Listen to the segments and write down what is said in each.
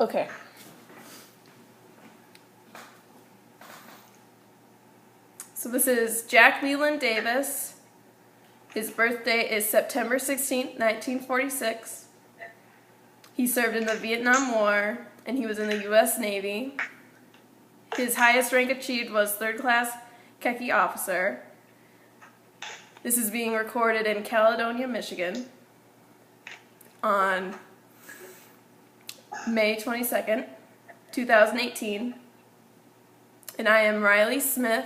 Okay. So this is Jack Leland Davis. His birthday is September 16th, 1946. He served in the Vietnam War, and he was in the U.S. Navy. His highest rank achieved was third-class khaki officer. This is being recorded in Caledonia, Michigan on May 22nd, 2018. And I am Riley Smith,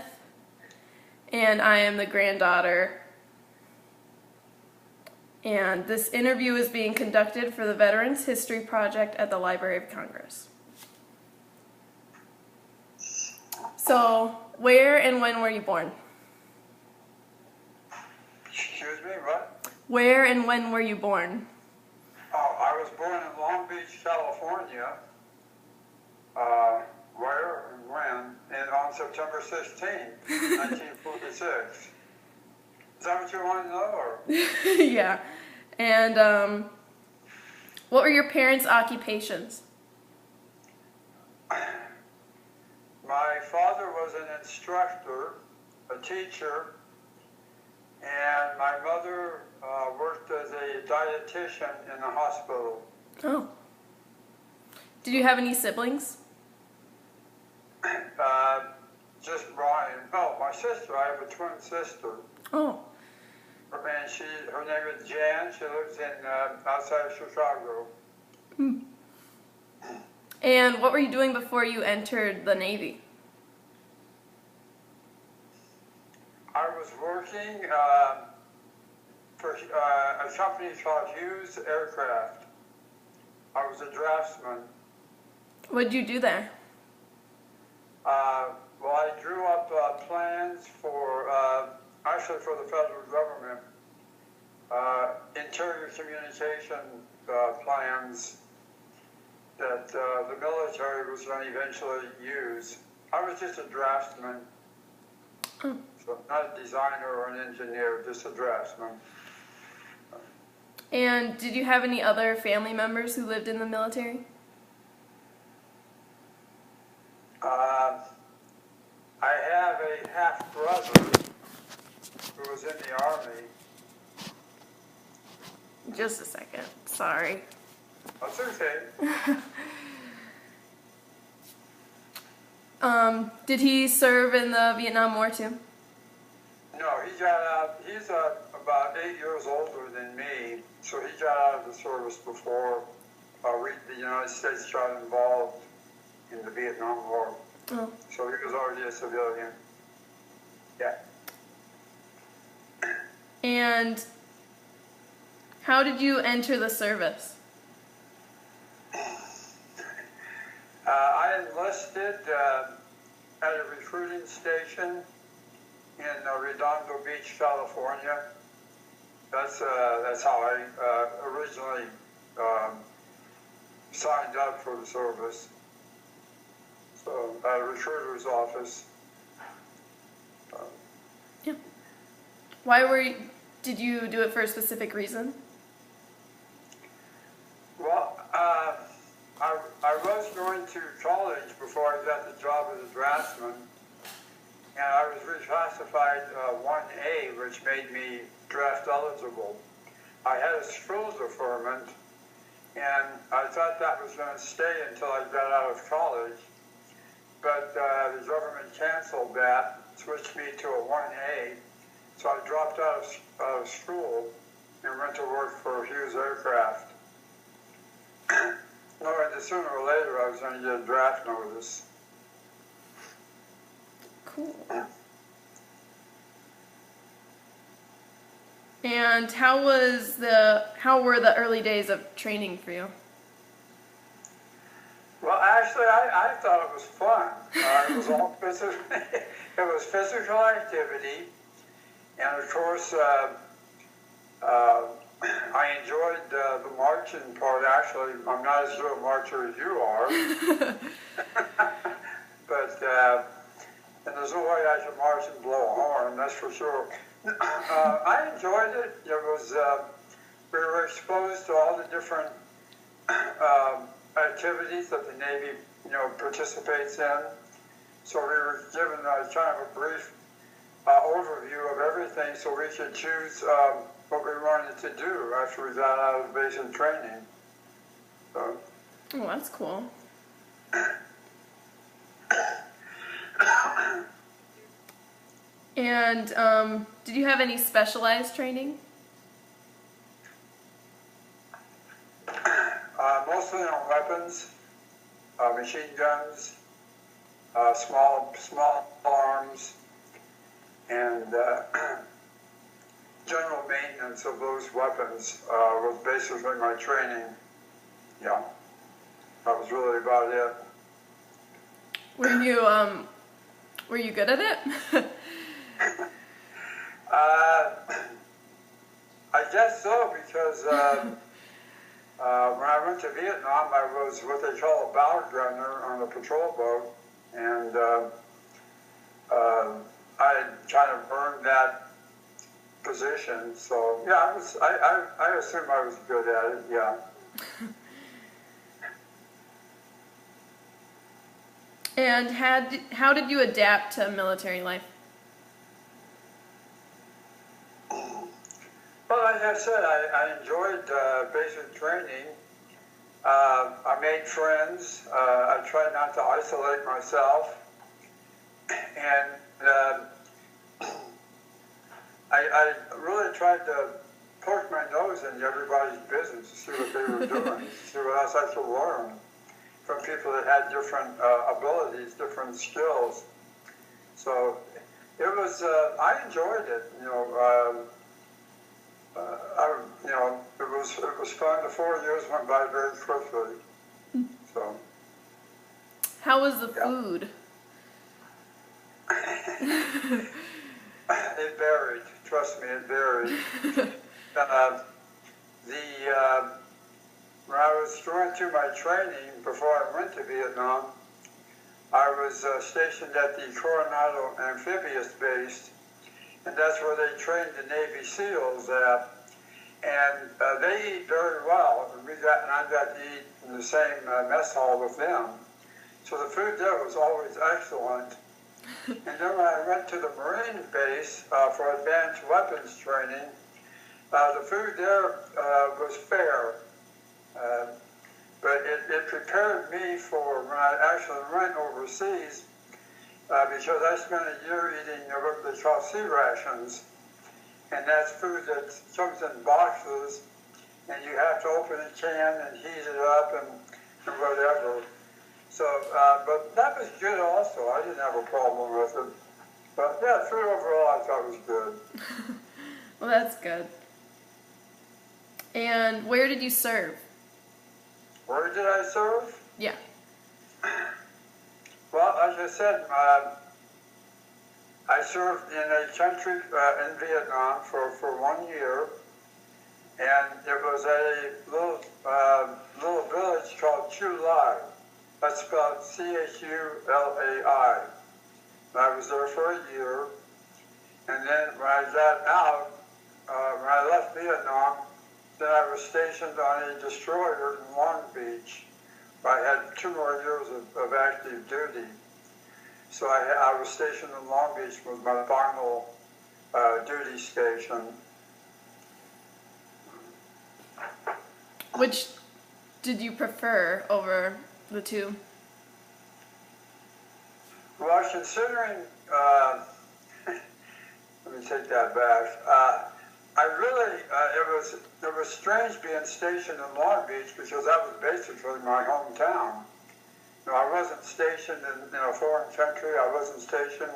and I am the granddaughter. And this interview is being conducted for the Veterans History Project at the Library of Congress. So, where and when were you born? Excuse me, what? Where and when were you born? Oh, I was born in Long Beach, California. Where and when? And on September 16th, 1946. Is that what you want to know? Or? Yeah. And what were your parents' occupations? My father was an instructor, a teacher, and my mother worked as a dietitian in a hospital. Oh. Did you have any siblings? Just Brian. Oh, my sister. I have a twin sister. Oh. And her name is Jan. She lives in outside of Chicago. Hmm. And what were you doing before you entered the Navy? I was working for a company called Hughes Aircraft. I was a draftsman. What did you do there? Well, I drew up plans for, actually for the federal government, interior communication plans that the military was going to eventually use. I was just a draftsman, Oh. so not a designer or an engineer, just a draftsman. And did you have any other family members who lived in the military? I have a half-brother who was in the Army. Just a second. Sorry. That's okay. Did he serve in the Vietnam War too? No, he got out. He's about 8 years older than me, so he got out of the service before the United States got involved in the Vietnam War. Oh. So he was already a civilian. Yeah. And how did you enter the service? I enlisted at a recruiting station in Redondo Beach, California. That's how I originally signed up for the service. So at a recruiter's office. Yeah. Did you do it for a specific reason? Well, I was going to college before I got the job as a draftsman, and I was reclassified 1A, which made me draft eligible. I had a school deferment, and I thought that was going to stay until I got out of college, but the government canceled that, switched me to a 1A, so I dropped out of school and went to work for Hughes Aircraft. Knowing that sooner or later I was going to get a draft notice. Cool. And how were the early days of training for you? Well, actually, I thought it was fun. It was all physical. It was physical activity, and of course, I enjoyed the marching part. Actually, I'm not as good a marcher as you are, but and there's no way I can march and blow a horn. That's for sure. I enjoyed it. It was we were exposed to all the different activities that the Navy, participates in. So we were given kind of a brief overview of everything so we could choose what we wanted to do after we got out of basic training. So. Oh, that's cool. And did you have any specialized training? Mostly on weapons, machine guns, small arms, and general maintenance of those weapons was basically my training. Yeah, that was really about it. Were you good at it? I guess so, because when I went to Vietnam, I was what they call a bow gunner on a patrol boat, and I kind of earned that position. So yeah, I assume I was good at it. Yeah. And how did you adapt to military life? Well, like I said, I enjoyed basic training. I made friends. I tried not to isolate myself. And I really tried to poke my nose in everybody's business to see what they were doing, to see what else I could learn from people that had different abilities, different skills. So it was, I enjoyed it, it was fun. The 4 years went by very quickly. So. How was the food? It varied. Trust me, it varied. When I was going through my training before I went to Vietnam, I was stationed at the Coronado Amphibious Base, and that's where they trained the Navy SEALs at. And they eat very well, and I got to eat in the same mess hall with them. So the food there was always excellent. And then when I went to the Marine base for advanced weapons training, the food there was fair. But it prepared me for when I actually went overseas, because I spent a year eating what they call sea rations. And that's food that comes in boxes, and you have to open a can and heat it up and whatever. So, but that was good also. I didn't have a problem with it. But yeah, food overall I thought was good. Well, that's good. And where did you serve? Where did I serve? Yeah. Well, as I said, I served in a country in Vietnam for 1 year, and it was a little village called Chu Lai. That's spelled Chulai. I was there for a year, and then when I got out, when I left Vietnam, then I was stationed on a destroyer in Long Beach. I had 2 more years of active duty. So I was stationed in Long Beach with my final duty station. Which did you prefer over the two? Well, considering, let me take that back. I really, it was strange being stationed in Long Beach because that was basically my hometown. I wasn't stationed in a foreign country. I wasn't stationed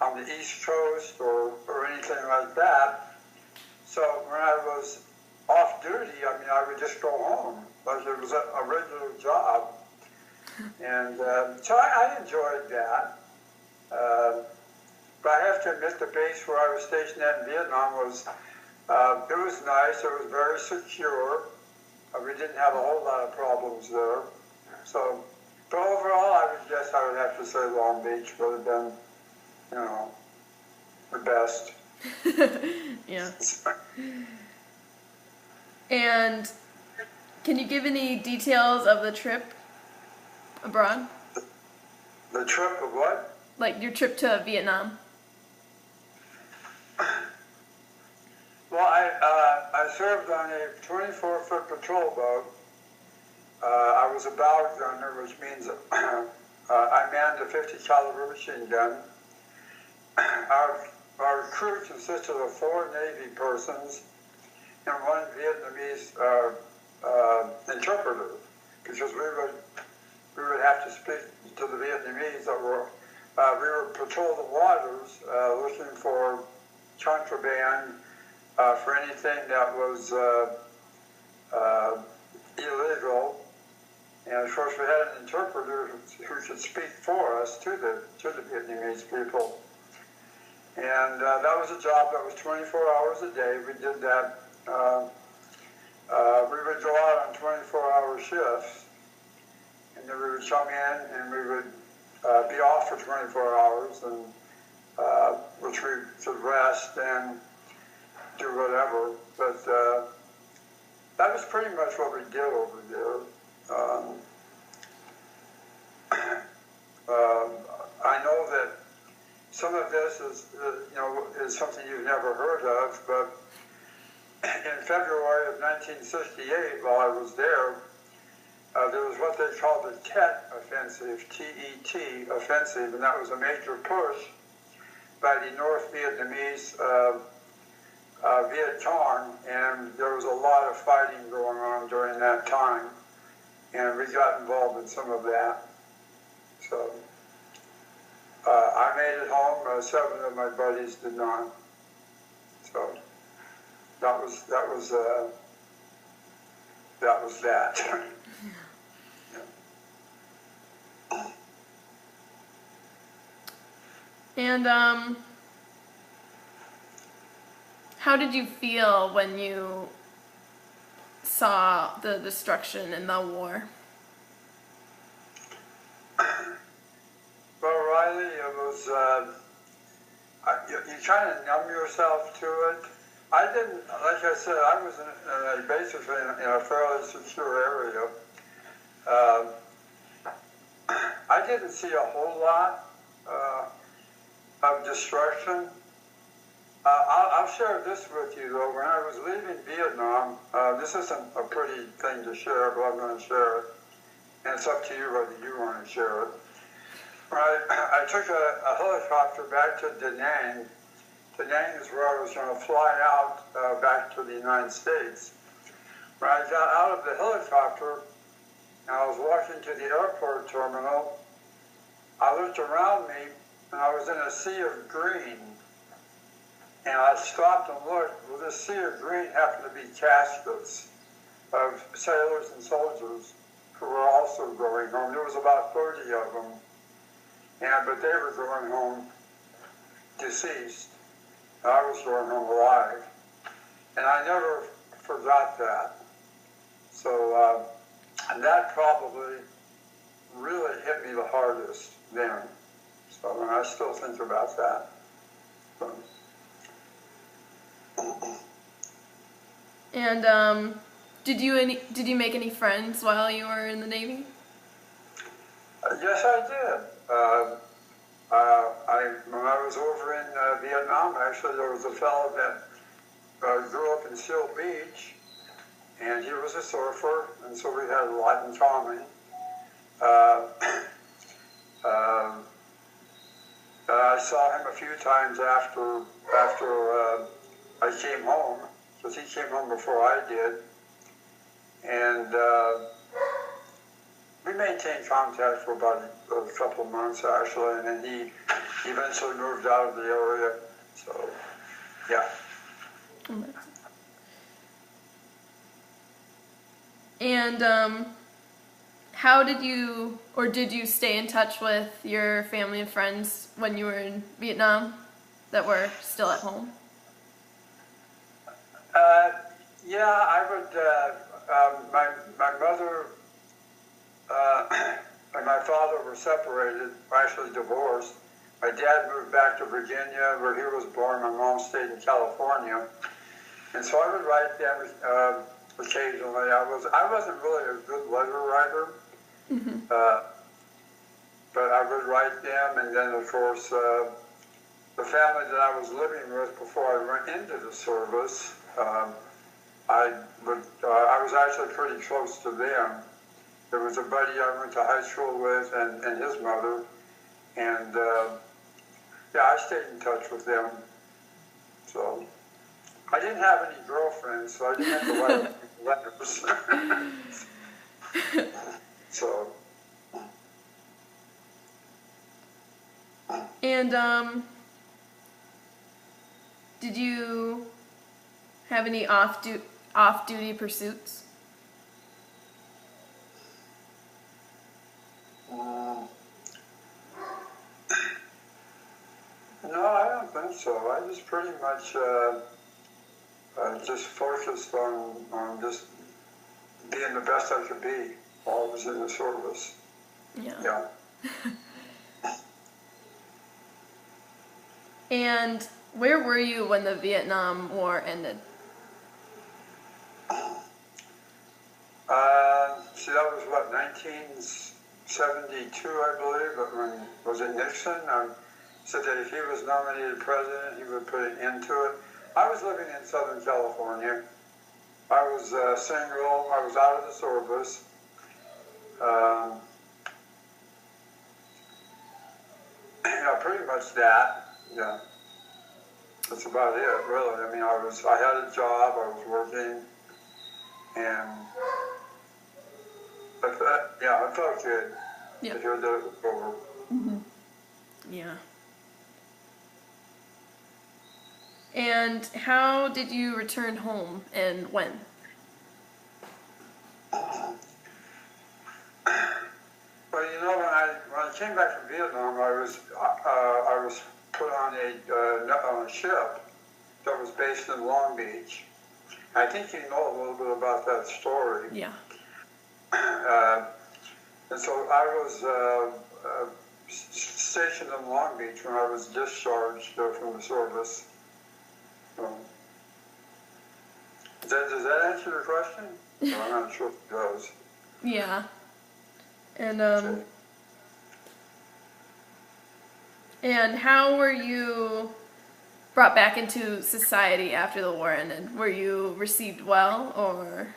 on the East Coast or anything like that. So when I was off duty, I would just go home. Like it was a regular job. And so I enjoyed that. But I have to admit the base where I was stationed at in Vietnam was, it was nice. It was very secure. We didn't have a whole lot of problems there. So, but overall, I would have to say Long Beach would have been, the best. Yeah. And Can you give any details of the trip abroad? The trip of what? Like your trip to Vietnam? Well, I served on a 24-foot patrol boat. I was a bow gunner, which means I manned a 50 caliber machine gun. Our crew consisted of 4 Navy persons and 1 Vietnamese interpreter, because we would have to speak to the Vietnamese that were. We would patrol the waters looking for contraband, for anything that was illegal. And of course, we had an interpreter who could speak for us to the Vietnamese people. And that was a job that was 24 hours a day. We did that. We would go out on 24-hour shifts, and then we would come in and we would be off for 24 hours, and which we could rest and do whatever. But that was pretty much what we did over there. I know that some of this is something you've never heard of, but in February of 1968, while I was there was what they called the Tet Offensive, T-E-T offensive, and that was a major push by the North Vietnamese Viet Cong, and there was a lot of fighting going on during that time, and we got involved in some of that. So I made it home. 7 of my buddies did not. So that was that. And how did you feel when you saw the destruction in the war? Well, Riley, it was, you kind of numb yourself to it. I didn't, like I said, I was basically in a fairly secure area. I didn't see a whole lot of destruction. I'll share this with you, though. When I was leaving Vietnam, this isn't a pretty thing to share, but I'm going to share it. And it's up to you whether you want to share it. I took a helicopter back to Da Nang. Da Nang is where I was going to fly out back to the United States. When I got out of the helicopter and I was walking to the airport terminal, I looked around me and I was in a sea of green. And I stopped and looked. Well, this sea of green happened to be caskets of sailors and soldiers who were also going home. There was about 30 of them. But they were going home deceased. I was going home alive. And I never forgot that. So and that probably really hit me the hardest then. So I still think about that. And did you make any friends while you were in the Navy? Yes, I did. When I was over in Vietnam, actually, there was a fellow that grew up in Seal Beach, and he was a surfer, and so we had a lot in common. I saw him a few times after I came home, because he came home before I did, and we maintained contact for about a couple of months, actually, and then he eventually moved out of the area. So, yeah. And how did you stay in touch with your family and friends when you were in Vietnam that were still at home? Yeah, I would. My mother and my father were separated, actually divorced. My dad moved back to Virginia, where he was born. My mom stayed in California. And so I would write them occasionally. I wasn't really a good letter writer, uh, but I would write them, and then of course the family that I was living with before I went into the service, I was actually pretty close to them. There was a buddy I went to high school with, and his mother, and yeah, I stayed in touch with them. So I didn't have any girlfriends, so I didn't have to write letters. So. And did you have any off-duty pursuits? No, I don't think so. I just pretty much just focused on just being the best I could be while I was in the service. Yeah. And where were you when the Vietnam War ended? See, that was what, 1972, I believe, but when, was it Nixon? Said that if he was nominated president, he would put an end to it. I was living in Southern California. I was single. I was out of the service. Yeah, pretty much that. Yeah, that's about it, really. I mean, I had a job. I was working, and I felt good to hear that it was over. Mm-hmm. Yeah. And how did you return home, and when? Well, you know, when I came back from Vietnam, I was put on a ship that was based in Long Beach. I think you know a little bit about that story. Yeah. And so I was stationed in Long Beach when I was discharged from the service. Does that answer your question? Well, I'm not sure if it does. Yeah. And and how were you brought back into society after the war ended? Were you received well, or?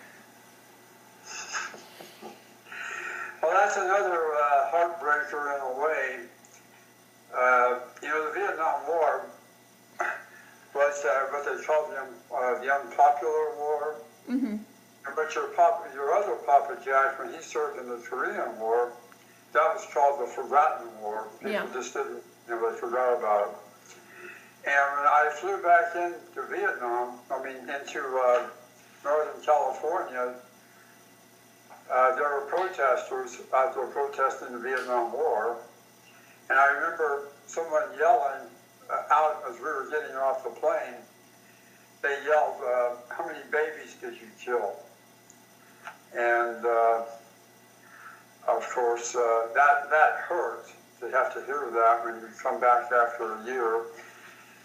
Well, that's another heartbreaker in a way. You know, the Vietnam War was what they called the Unpopular War. Mm-hmm. But your other Papa Jack, when he served in the Korean War, that was called the Forgotten War. People just didn't, they forgot about it. And when I flew back into Vietnam, into Northern California, there were protesters out there protesting the Vietnam War. And I remember someone yelling out as we were getting off the plane, they yelled, "How many babies did you kill?" And of course, that hurt to have to hear that when you come back after a year.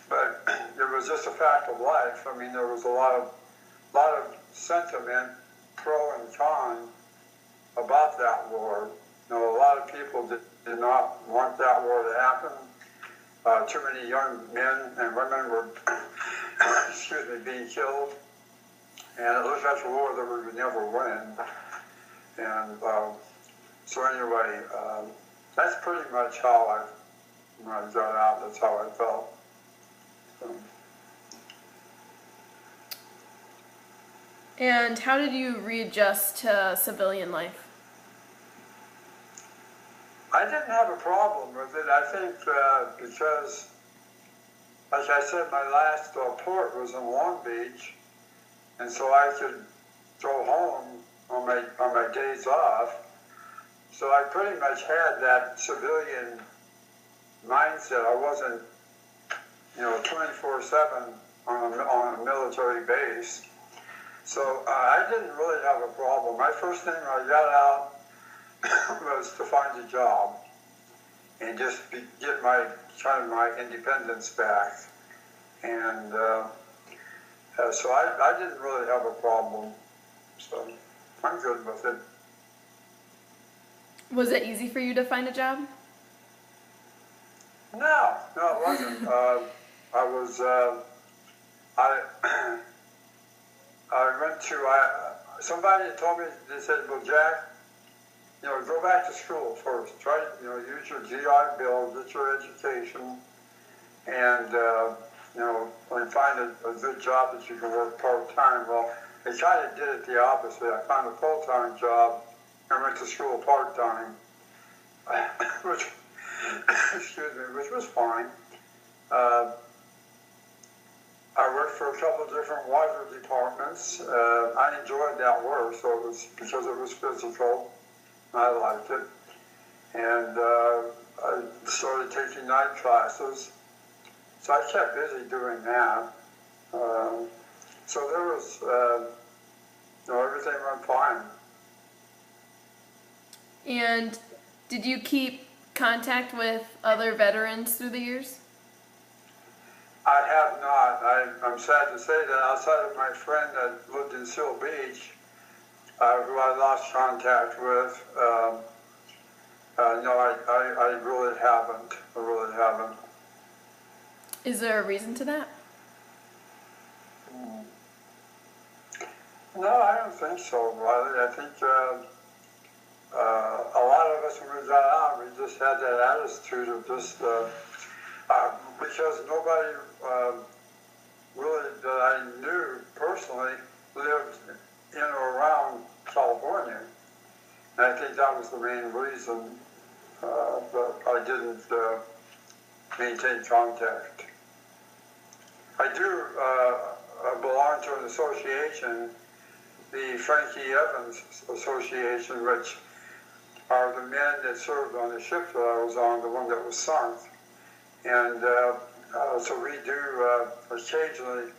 But it was just a fact of life. I mean, there was a lot of sentiment, pro and con, about that war. You know, a lot of people did not want that war to happen. Too many young men and women were, being killed. And it looked like a war that we would never win. And so anyway, that's pretty much how when I got out, that's how I felt. And how did you readjust to civilian life? I didn't have a problem with it. I think because, like I said, my last port was in Long Beach, and so I could go home on my days off. So I pretty much had that civilian mindset. I wasn't, 24/7 on a military base. So I didn't really have a problem. My first thing when I got out was to find a job and just get my independence back. And so I didn't really have a problem So I'm good with it. Was it easy for you to find a job? No, it wasn't. I was, I, I went to, somebody told me, they said, well, Jack, go back to school first. Try, use your GI Bill, get your education, and, and find a good job that you can work part-time. Well, I kind of did it the opposite. I found a full-time job and went to school part-time, which, excuse me, which was fine. I worked for a couple of different water departments. I enjoyed that work, so it was because it was physical. I liked it. And I started taking night classes. So I kept busy doing that. So there was, everything went fine. And did you keep contact with other veterans through the years? I have not. I'm sad to say that outside of my friend that lived in Seal Beach, who I lost contact with, no, I really haven't. I really haven't. Is there a reason to that? No, I don't think so, Riley. I think a lot of us, when we got out, we just had that attitude of just, because nobody really that I knew personally lived in or around California. And I think that was the main reason that I didn't maintain contact. I do belong to an association, the Frankie Evans Association, which are the men that served on the ship that I was on, the one that was sunk. And so we do occasionally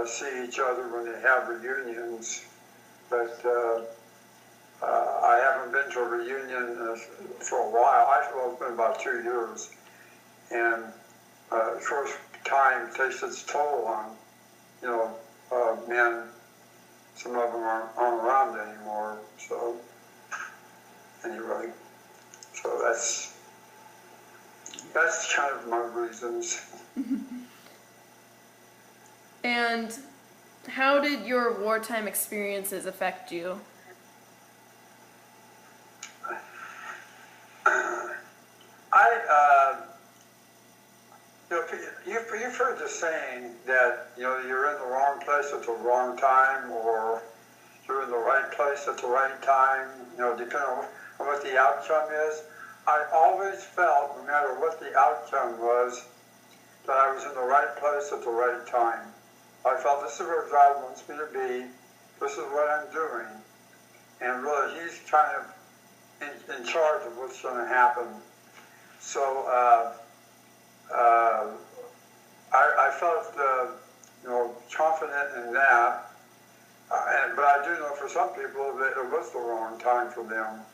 see each other when they have reunions, but I haven't been to a reunion for a while. Well, it's been about 2 years. And of course, time takes its toll on, men. Some of them aren't around anymore. So anyway, so that's kind of my reasons. And how did your wartime experiences affect you? You've heard the saying that, you're in the wrong place at the wrong time, or you're in the right place at the right time, depending on what the outcome is. I always felt, no matter what the outcome was, that I was in the right place at the right time. I felt this is where God wants me to be. This is what I'm doing. And really, He's kind of in charge of what's going to happen. So I felt, confident in that. But I do know for some people that it was the wrong time for them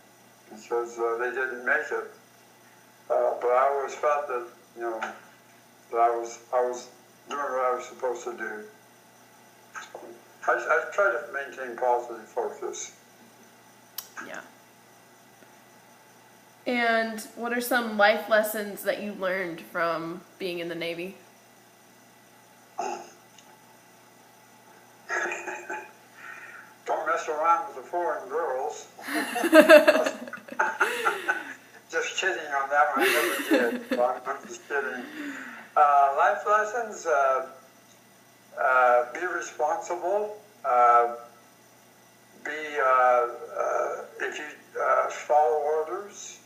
because they didn't make it. But I always felt that, that I was doing what I was supposed to do. So I try to maintain positive focus. Yeah. And what are some life lessons that you learned from being in the Navy? Don't mess around with the foreign girls. Just kidding on that one, I never did. I'm just kidding. Life lessons, be responsible. If you follow orders,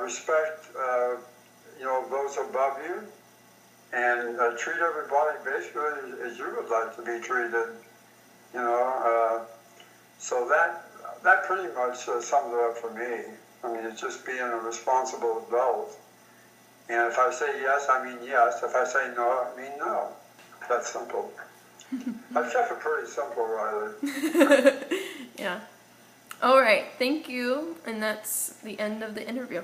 respect, those above you, and treat everybody basically as you would like to be treated. So that pretty much sums it up for me. I mean, it's just being a responsible adult. And if I say yes, I mean yes. If I say no, I mean no. That's simple. I've kept it pretty simple, Riley. Yeah. All right. Thank you. And that's the end of the interview.